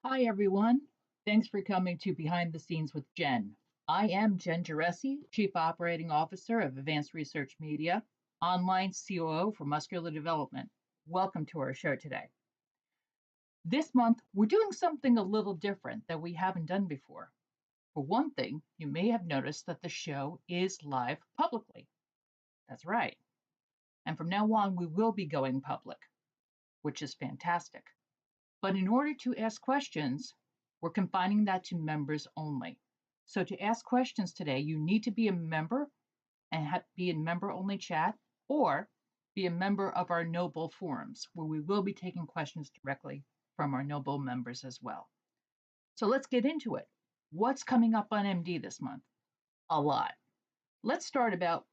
Hi, everyone. Thanks for coming to Behind the Scenes with Jen. I am Jen Giresi, Chief Operating Officer of Advanced Research Media, online COO for Muscular Development. Welcome to our show today. This month, we're doing something a little different that we haven't done before. For one thing, you may have noticed that the show is live publicly. That's right. And from now on, we will be going public, which is fantastic. But in order to ask questions, we're confining that to members only. So to ask questions today, you need to be a member and be in member only chat or be a member of our Noble forums, where we will be taking questions directly from our Noble members as well. So let's get into it. What's coming up on MD this month? A lot. Let's start about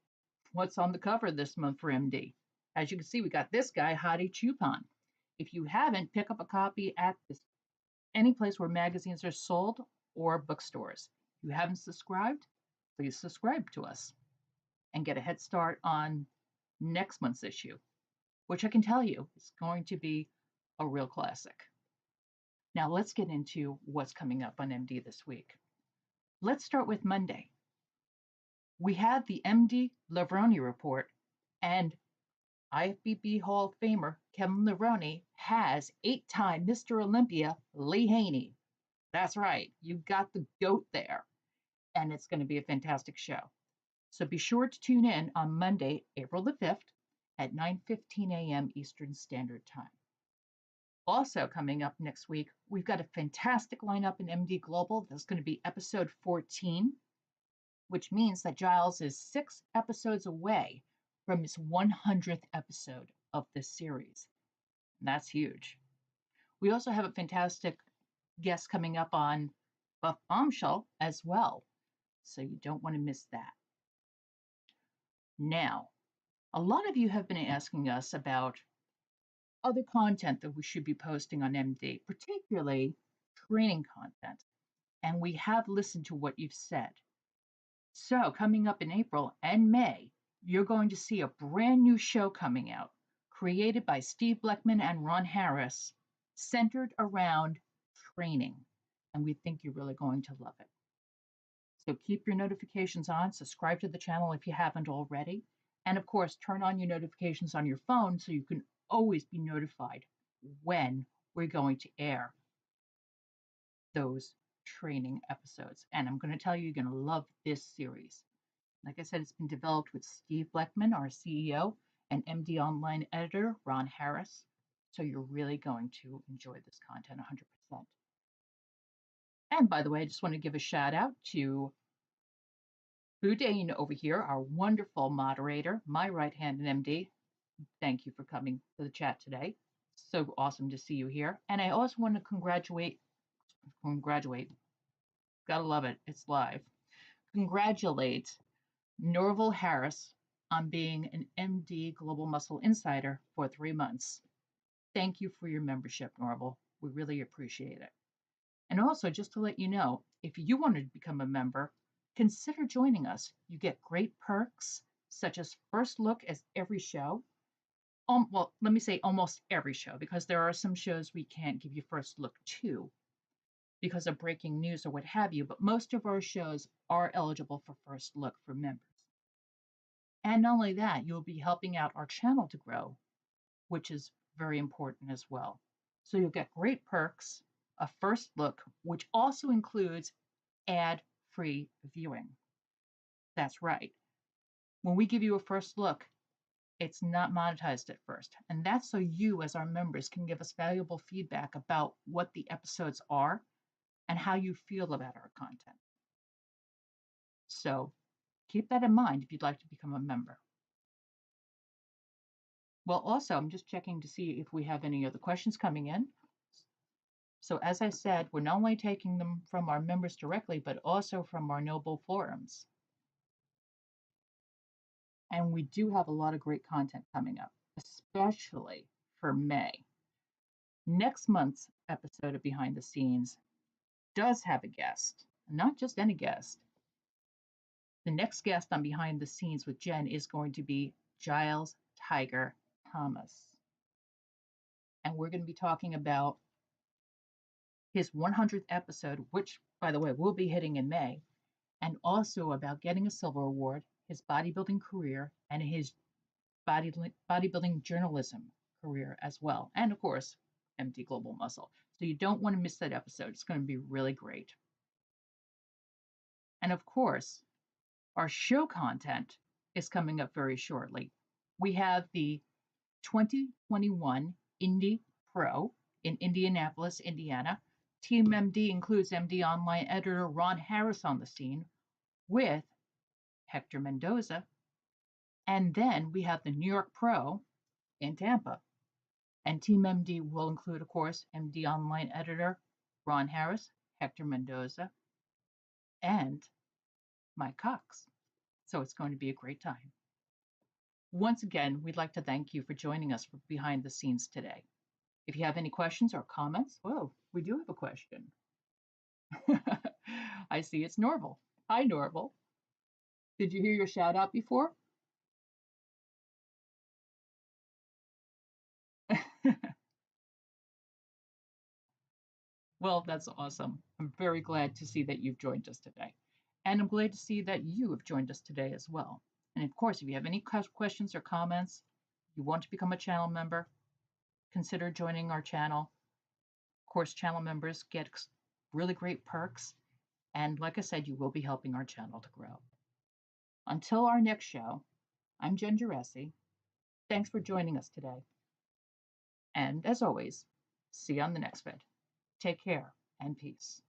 what's on the cover this month for MD. As you can see, we got this guy, Hadi Chupan. If you haven't, pick up a copy at any place where magazines are sold or bookstores. If you haven't subscribed, please subscribe to us and get a head start on next month's issue, which I can tell you is going to be a real classic. Now let's get into what's coming up on MD this week. Let's start with Monday. We have the MD Levrone report, and IFBB Hall of Famer Kevin Levrone has 8-time Mr. Olympia Lee Haney. That's right, you got the GOAT there, and it's going to be a fantastic show. So be sure to tune in on Monday, April the 5th at 9:15 a.m. Eastern Standard Time. Also coming up next week, we've got a fantastic lineup in MD Global. That's going to be episode 14, which means that Giles is 6 episodes away from his 100th episode of this series. And that's huge. We also have a fantastic guest coming up on Buff Bombshell as well, so you don't want to miss that. Now, a lot of you have been asking us about other content that we should be posting on MD, particularly training content, and we have listened to what you've said. So, coming up in April and May, you're going to see a brand new show coming out, created by Steve Bleckman and Ron Harris, centered around training, and we think you're really going to love it. So keep your notifications on, subscribe to the channel if you haven't already, and of course, turn on your notifications on your phone so you can always be notified when we're going to air those training episodes. And I'm going to tell you, you're going to love this series. Like I said, it's been developed with Steve Bleckman, our CEO, and MD Online editor, Ron Harris. So you're really going to enjoy this content 100%. And by the way, I just want to give a shout out to Boudin over here, our wonderful moderator, my right hand in MD. Thank you for coming to the chat today. So awesome to see you here. And I also want to congratulate, gotta love it, it's live. Congratulate Norval Harris on being an MD Global Muscle Insider for 3 months. Thank you for your membership, Norval. We really appreciate it. And also, just to let you know, if you want to become a member, consider joining us. You get great perks, such as first look at every show. Well, let me say almost every show, because there are some shows we can't give you first look to because of breaking news or what have you, but most of our shows are eligible for first look for members. And not only that, you'll be helping out our channel to grow, which is very important as well. So you'll get great perks, a first look, which also includes ad-free viewing. That's right. When we give you a first look, it's not monetized at first. And that's so you, as our members, can give us valuable feedback about what the episodes are and how you feel about our content. So keep that in mind if you'd like to become a member. Well, also, I'm just checking to see if we have any other questions coming in. So as I said, we're not only taking them from our members directly, but also from our Noble forums. And we do have a lot of great content coming up, especially for May. Next month's episode of Behind the Scenes does have a guest, not just any guest. The next guest on Behind the Scenes with Jen is going to be Giles Tiger Thomas. And we're going to be talking about his 100th episode, which, by the way, will be hitting in May, and also about getting a silver award, his bodybuilding career, and his bodybuilding journalism career as well. And of course, MD Global Muscle. So you don't want to miss that episode. It's going to be really great. And of course, our show content is coming up very shortly. We have the 2021 Indy Pro in Indianapolis, Indiana. Team MD includes MD Online editor Ron Harris on the scene with Hector Mendoza. And then we have the New York Pro in Tampa. And Team MD will include, of course, MD Online editor Ron Harris, Hector Mendoza, and Mike Cox. So it's going to be a great time. Once again, we'd like to thank you for joining us for behind the scenes today. If you have any questions or comments, whoa, we do have a question. I see it's Norval. Hi, Norval. Did you hear your shout out before? Well, that's awesome. I'm very glad to see that you've joined us today. And I'm glad to see that you have joined us today as well. And of course, if you have any questions or comments, you want to become a channel member, consider joining our channel. Of course, channel members get really great perks. And like I said, you will be helping our channel to grow. Until our next show, I'm Jen Giresi. Thanks for joining us today. And as always, see you on the next vid. Take care and peace.